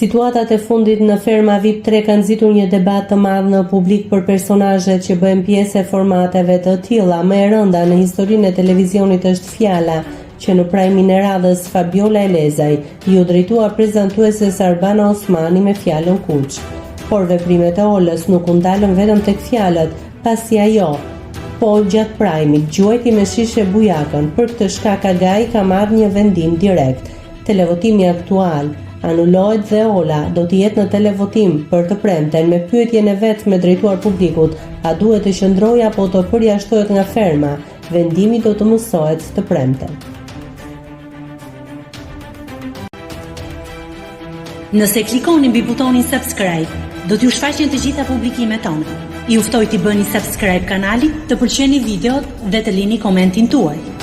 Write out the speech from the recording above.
Situatat e fundit në ferma VIP 3 kanë nxitur një debat të madh në publik për personazhet që bëjnë pjesë e formateve të tilla. Më e rënda në historinë e televizionit është fjala që në prajmin e radhës Fabiola Elezaj ju drejtua prezantueses Arbana Osmani me fjalën kuq. Por veprimet e Olës nuk u ndalën vetëm tek fjalët, pasi ajo po gjatë prajmit gjuajti me shishe bujakën. Për këtë shkak Agai ka marrë një vendim direkt. Televotimi aktual anulohet dhe Ola do të jetë në televotim për të premten me pyetjen e vet me drejtuar publikut, a duhet të qëndrojë apo të përjashtohet nga ferma. Vendimi do të mësohet të premten. Nëse klikoni mbi butonin subscribe, do t'ju shfaqen të gjitha publikimet tona. Ju ftoj t'i bëni subscribe kanalit, të pëlqeni videot dhe të lini komentin tuaj.